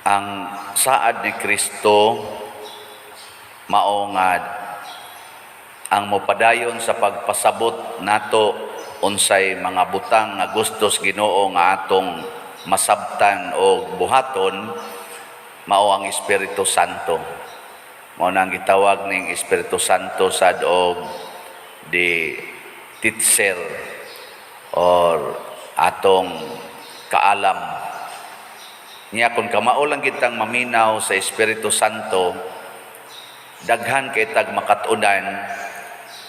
ang saad ni Kristo mao nga ang mopadayon sa pagpasabot nato unsay mga butang nga gustos Ginoo nga atong masabtan o buhaton, mao ang Espiritu Santo. Mao nang gitawag ning Espiritu Santo sad og the teacher or atong kaalam. Niya kung kamao lang kitang maminaw sa Espiritu Santo, daghan kay tag makatunan,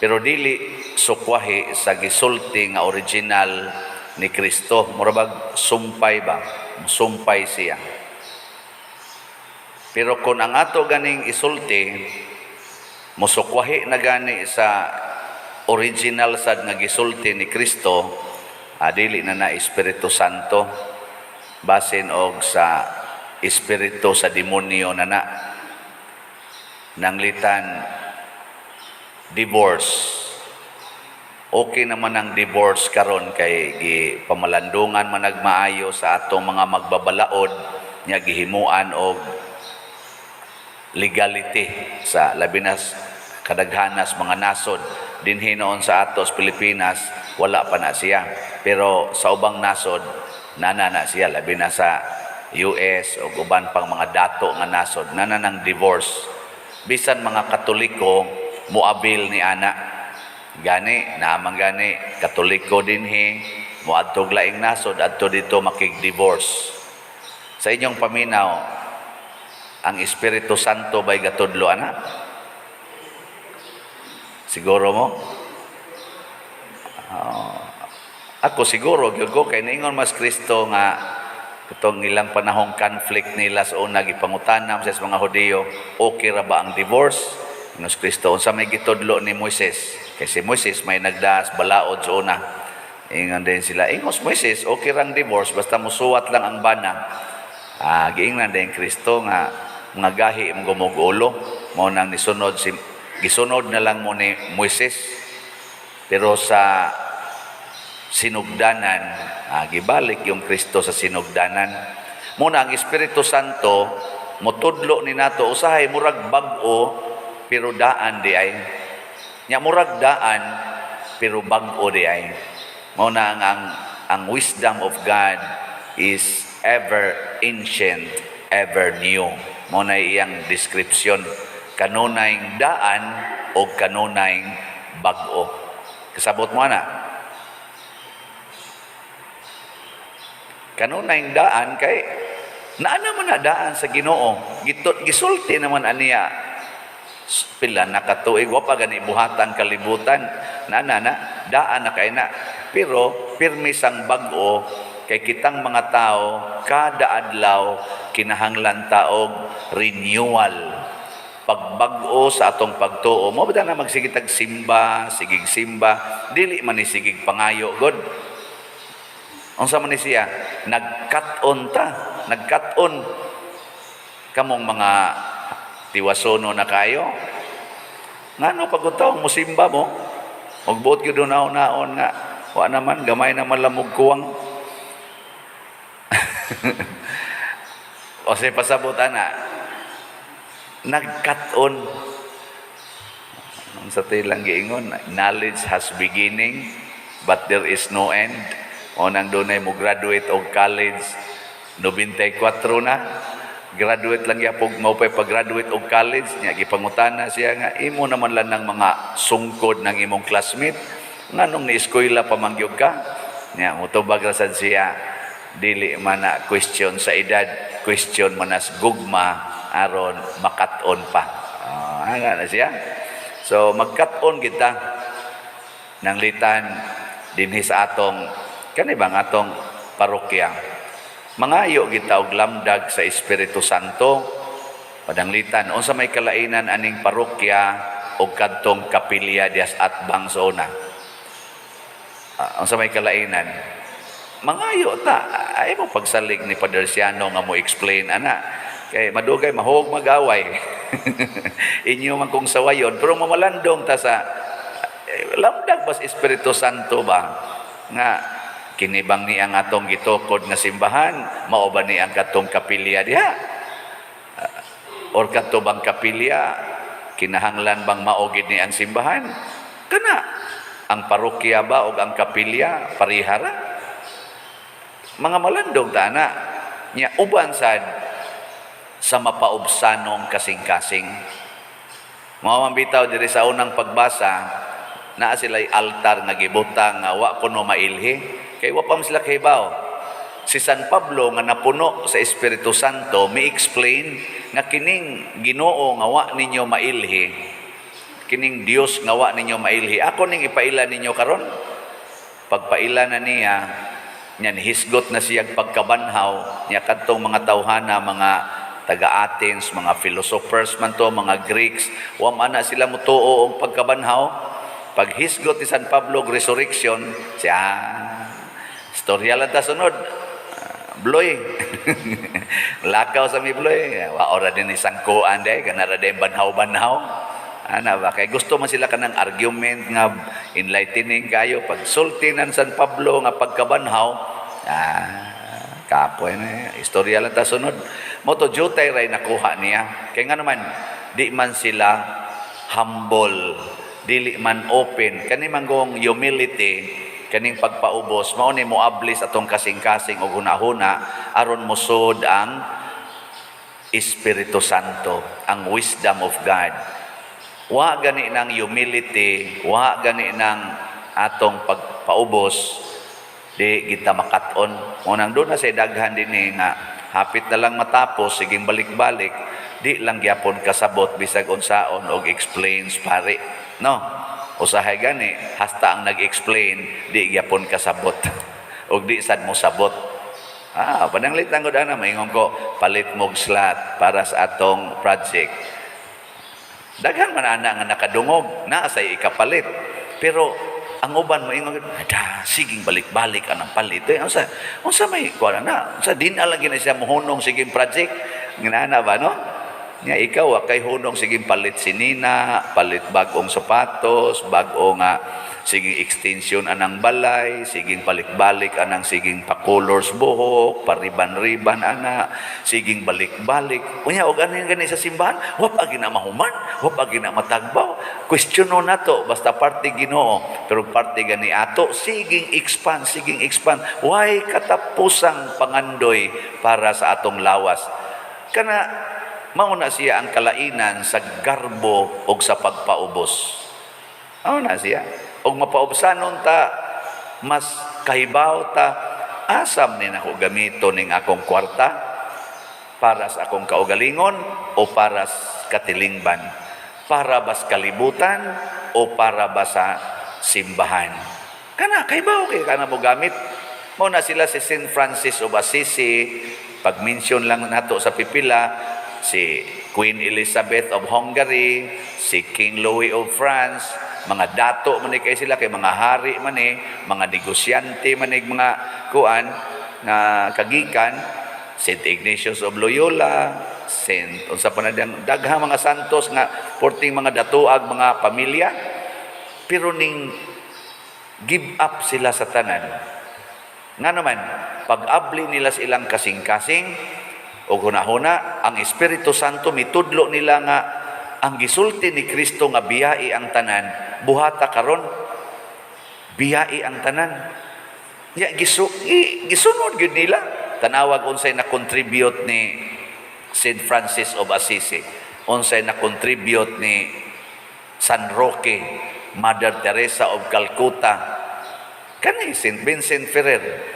pero dili sukwahi sa gisulti nga original ni Kristo. Murabag sumpay ba? Sumpay siya. Pero kung ang ato ganing isulti, musukwahi na gani sa original sad nga gisulti ni Kristo, dili na Espiritu Santo, basin og sa espiritu sa demonyo na nanglitan divorce. Okay naman ang divorce karon kay pamalandungan man nagmaayo sa atong mga magbabalaod nya gihimuan og legality sa labinas kadaghanas mga nasod dinhi noon sa atos Pilipinas. Wala pa na siya, pero sa ubang nasod nana na siya, labi na sa US o uban pang mga dato nga nasod nana ng divorce. Bisan mga Katoliko muabil ni ana gani naamang gani Katoliko dinhi moadtog laing nasod adto dito makig-divorce. Sa inyong paminaw, ang Espiritu Santo ba'y gatudlo ana? Siguro mo? Ako siguro gyud ko kay ningon mas Kristo nga itong ilang panahong conflict nila sa una gipangutanam sa mga Hudiyo, okay ra ba ang divorce? Mas Kristo unsa may gitudlo ni Moises? Kay si Moises may nagdaas balaod sa una. Ingon din sila, ingos Moises, okay ra ang divorce basta musuwat lang ang bana. Giingnan din Kristo nga mga gahi ang gumugulo mo nang gisunod na lang mo ni Moises. Pero sa sinugdanan, gibalik yung Kristo sa sinugdanan. Muna ang Espiritu Santo motudlo ni nato usahay murag bag-o pero daan di ay. Nya murag daan pero bag-o di ay. Muna ang wisdom of God is ever ancient, ever new. Muna iyang description, kanunay daan o kanunay bag-o. Kasabot mo na. Kanunay daan kay naana man na daan sa Ginoo. Gisulti naman aniya pila na katuig wa pa gani buhatan kalibutan. Naana na daan na kay na. Pero pirmi sang bag-o kay kitang mga tao kada adlaw kinahanglan taog renewal. Pagbag-o sa atong pagtuo mo bada na magsigitag simba, sigig simba, dili man ni sigig pangayo god. Unsa man ni siya? Nagkat-on ta. Nagkat-on. Kamong mga tiwasono na kayo. Ngano pagutaw mo simba mo? Og buot gyud naon nga wa naman gamay naman lamog kuwang. O say pasabutan na. Nagkat-on. Ang sa tilang giingon, knowledge has beginning but there is no end. O nang dunay mo graduate og college 94 na graduate lang yapog mo pag-graduate og college nya gipangutana siya nga imo naman lang ng mga sungkod ng imong classmate nganong ni eskwela pa mangyog ka nya mutubag ra sad siya dili man na question sa edad, question man as gugma aron makat-on pa. Ana na siya. So magkat-on kita nang litan dinhi sa atong kani bang atong parokya. Mangayo kita og lamdag sa Espiritu Santo. Padanglitan unsa may kalainan aning parokya og kadtong kapilya dias atbang sa una. Unsa may kalainan? Mangayo ta. Ay mo pagsalig ni Padre Siano nga mo explain ana. Kay madugay mahog magaway. Inyo man kung sawayon pero mamalandong ta sa lamdag bas Espiritu Santo ba nga kinibang ni ang atong gitukod nga simbahan mao ba ni ang katong kapilya diha or kadto bang kapilya kinahanglan bang maugid ni ang simbahan kana ang parokya ba o ang kapilya parihara mga malandong tana nya uban sad sa mapaubsanong kasing-kasing. Mga mambitaw diri sa unang pagbasa naa sila'y altar nga gibutang nga wa kuno mailhi kay wa pa sila kahibaw. Si San Pablo nga napuno sa Espiritu Santo mi-explain nga kining Ginoo nga wa ninyo mailhi, kining Dios nga wa ninyo mailhi, ako ning ipaila ninyo karon. Pagpaila na niya, nyan hisgot na siyang pagkabanhaw niya kadtong mga tawhana, mga taga-Athens, mga philosophers man to, mga Greeks, wa man na sila mutuo ang pagkabanhaw. Pag hisgot ni San Pablo resurrection, siya istorya lang ta sunod. Bloy. Lakaw sa mi bloy. Wa ora din isang kuan day, kanara day banhaw-banhaw. Ana ba kay gusto man sila kanang argument nga enlightening kayo pag sultinan San Pablo nga pagkabanhaw. Kapoy na istorya lang ta sunod. Moto jutay ray nakuha niya. Kay nga naman di man sila humble, dili man open. Kani manggong humility, kaning pagpaubos mao ni moablis atong kasing-kasing og hunahuna aron mosud ang Espiritu Santo, ang wisdom of God. Wa gani nang humility, wa gani nang atong pagpaubos di kita makat-on. Unang doon na sa daghan dinhi nga hapit na lang matapos siging balik-balik di lang gyapon kasabot bisag unsaon og explains pare. No? Usahay gani hasta ang nag-explain di gyapon kasabot og di sad mo sabot. Pananglit lang gud ana maingon ko palit mog slot para sa atong project. Daghan man ana nga nakadungog naa say ikapalit. Pero ang uban maingon siging balik-balik anang palit. Unsa may kuan na? Unsa din ala gina siya mohunong siging project nginana ba no? Nga ikaw kay hunong siging palit sinina, palit bagong sapatos, bagong siging extension anang balay, siging balik-balik anang siging pa-colors buhok, pariban-riban ana, siging balik-balik. Unya og ano gani sa simbahan, wa pa gina mahuman, wa pa gina matagbaw. Questiono nato basta parte Ginoo, pero parte gani ato siging expand, siging expand. Why katapusang pangandoy para sa atong lawas. Kana mauna siya ang kalainan sa garbo o sa pagpaubos. Mauna siya. O mapaubsanon ta, mas kahibaw ta, asam din ako gamito ning akong kwarta para sa akong kaugalingon o para sa katilingban, para ba sa kalibutan o para ba sa simbahan. Kana, kahibaw kay kana mo gamit. Mauna sila si St. Francis of Assisi, pag-mention lang nato sa pipila, si Queen Elizabeth of Hungary, si King Louis of France, mga dato man kay sila kay mga hari man mga negosyante man mga kuan nga kagikan, St. Ignatius of Loyola, Saint unsa pa na daghang mga santos nga porting mga datuag mga pamilya, pero ning give up sila sa tanan. Nga naman pag-abli nila sa ilang kasing-kasing o hunahuna ang Espiritu Santo mitudlo nila nga ang gisulti ni Kristo nga biyai ang tanan buhata karon biyai ang tanan ya gisunod gyud nila tanawag unsay na contribute ni St. Francis of Assisi, unsay na contribute ni San Roque, Mother Teresa of Calcutta, kani St. Vincent Ferrer.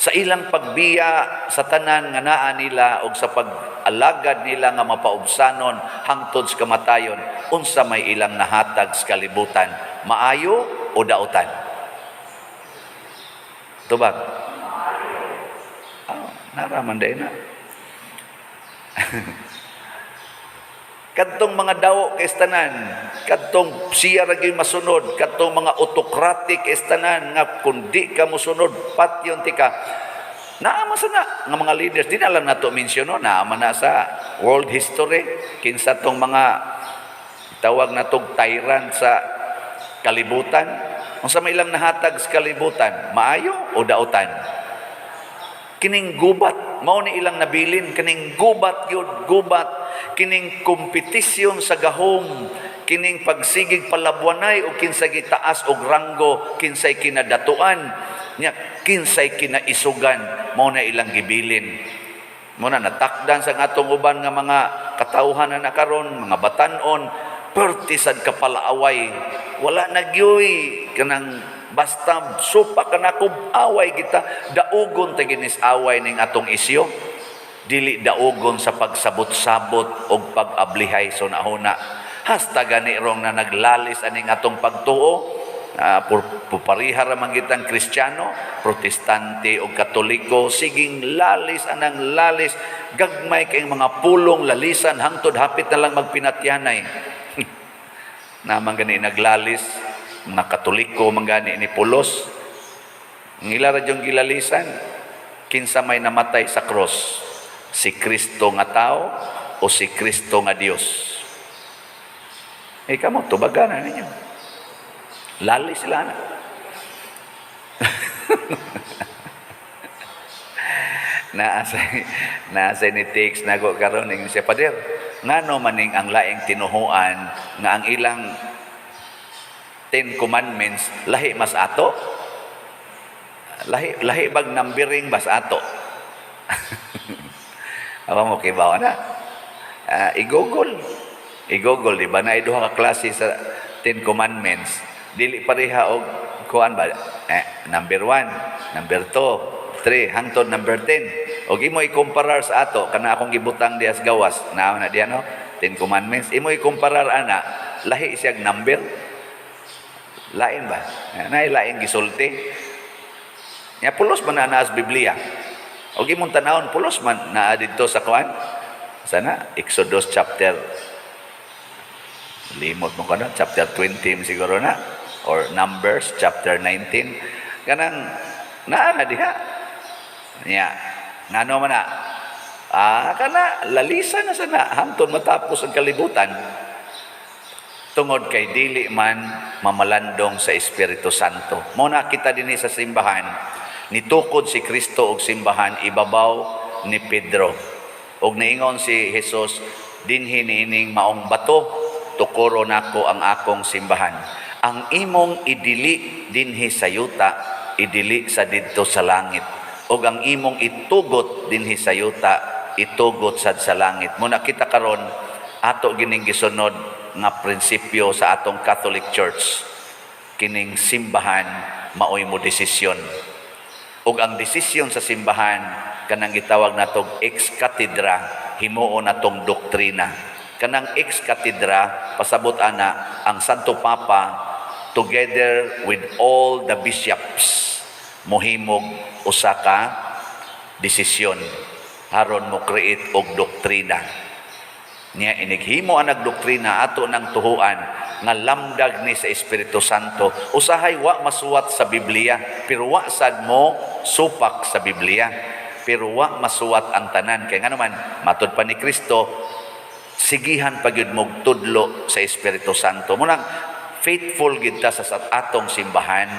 Sa ilang pagbiya sa tanan nga naa nila og sa pag-alagad nila nga mapaubsanon hangtod sa kamatayon, unsa may ilang nahatag sa kalibutan, maayo o dautan? Tubag? Naraman din na. Kadtong mga dawo kay tanan, kadtong siya ra gyud masunod, kadtong mga autocratic kay tanan nga kundi ka mosunod patyon tika. Naama sana nga mga leaders di na lang nato mensyono, naama na sa world history kinsa tong mga tawag natong tyrant sa kalibutan. Unsa may ilang nahatag sa kalibutan, maayo o dautan? Kining gubat, mao ni ilang nabilin, kining gubat yun, gubat, kining kompetisyon sa gahom, kining pagsigig palabuanay o kinsay gitaas og ranggo, kinsay kinadatuan, nya kinsay kinaisugan, mao na ilang gibilin. Mao na natakdan sa atong uban nga mga katawhan na nakaron, mga batanon, pertisad ka palaaway, wala nagyoy kanang basta supa ka na kung away kita, daugon taginis away ning atong isyo, dili daugon sa pagsabot-sabot o pag-ablihay so nahuna. Hasta gani rong na naglalis aning atong pagtuo, pupariha ramang kitang Kristiyano, Protestante o Katoliko, siging lalis anang lalis, gagmay kayong mga pulong lalisan, hangtod hapit na lang magpinatyanay. Namang gani naglalis, mga Katoliko manggani ni pulos, ngila ra jong gilalisan, kinsa may namatay sa cross, si Kristo nga tao o si Kristo nga Dios. Kamo tubagan na ninyo, lali sila na. naasay ni Tix nago karon ning siya pader, ngano maning ang laing tinuhuan nga ang ilang 10 commandments lahi mas ato, lahi bag numbering bas ato. Apa mo kibaw na i-google di ba na iduha ka klase sa 10 commandments, dili pareha og kuan ba, number 1, number 2, 3 hangtod number 10, og imo i-comparar sa ato kana akong gibutang dias gawas na diya no 10 commandments, imo i-comparar ana lahi siyag number, lain ba? Lain gisulti. Nya pulos man na sa Biblia. Og imong tanawon pulos man naa didto sa kuan. Sana Exodus chapter limot mo kana chapter 20 siguro na, or Numbers chapter 19. Kanang naa na diha. Nya ngano man na? Kana lalisan na sana hangtod matapos ang kalibutan. Tungod kay dili man mamalandong sa Espiritu Santo. Muna kita dinhi sa simbahan, nitukod si Kristo og simbahan ibabaw ni Pedro. Og niingon si Jesus, dinhi niining maong bato, tukuro nako ang akong simbahan. Ang imong idili dinhi sa yuta, idili sa didto sa langit. Og ang imong itugot dinhi sa yuta, itugot sad sa langit. Muna kita karon ato gining gisunod nga prinsipyo sa atong Catholic Church, kining simbahan maoy mo desisyon. Ug ang desisyon sa simbahan kanang gitawag natong ex cathedra, himuon natong doktrina. Kanang ex cathedra pasabot ana ang Santo Papa together with all the bishops mohimog usa ka desisyon aron mo create og doktrina. Niya inighimo ang nagdoktrina ato ng tuhuan nga lamdag ni sa Espiritu Santo. Usahay wa masuwat sa Biblia, pero wa sad mo supak sa Biblia, pero wa masuwat ang tanan. Kaya nga naman, matod pa ni Kristo, sigihan pagyud mo tudlo sa Espiritu Santo. Munang faithful gid ta sa atong simbahan,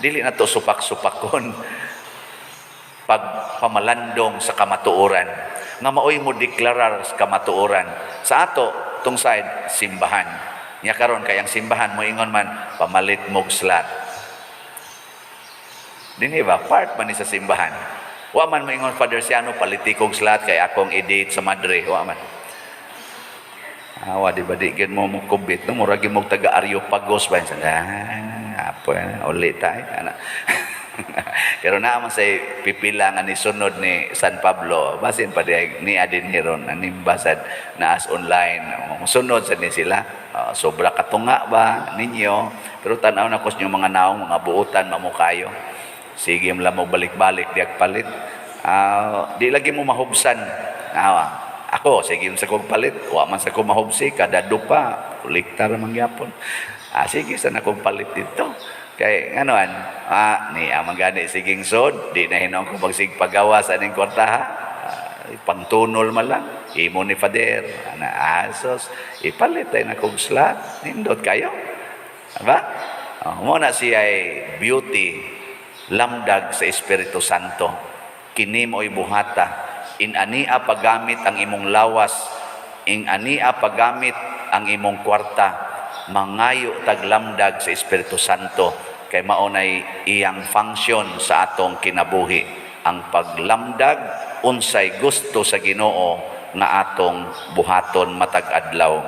dili na to supak-supakon pagpamalandong sa kamatuoran nga maoy mo deklarar sa kamatuoran sa ato tong side simbahan nya karon kay ang simbahan mo ingon man pamalit mog slat dinhi ba part man ni sa simbahan, wa man mo ingon Father Siano politikog slat kay akong edit sa Madre, wa man awa di ba di gid mo kubit no murag mo taga Areopagos ba sa apo ulit tay ana. Pero naman sa pipila nga ni sunod ni San Pablo, basin pa ni adin hiron animbasad na as online sunod sa ni sila, sobra katunga ba ninyo, pero tanaw na kos yung mga naong mga buutan mamukayo, sige mo lang mo balik-balik diag palit, di lagi mo mahubsan. Ako sige sa kong palit, wa man sa kong mahubsi kada dupa kuliktar mangyapon, sige sa na kong palit dito. Kay nganoan, ni amang gani siging sod, di na hinong kung pagsigpagawa sa aning kwarta, pangtunol man lang, imo ni Father, asos, ipalit tayo na kong slat, nindot kayo. Diba? Muna siya ay beauty, lamdag sa Espiritu Santo. kini mo'y buhata. Inania pagamit ang imong lawas, inania pagamit ang imong kwarta, mangayo taglamdag sa Espiritu Santo, kay maunay iyang function sa atong kinabuhi. Ang paglamdag, unsay gusto sa Ginoo nga atong buhaton matag adlaw.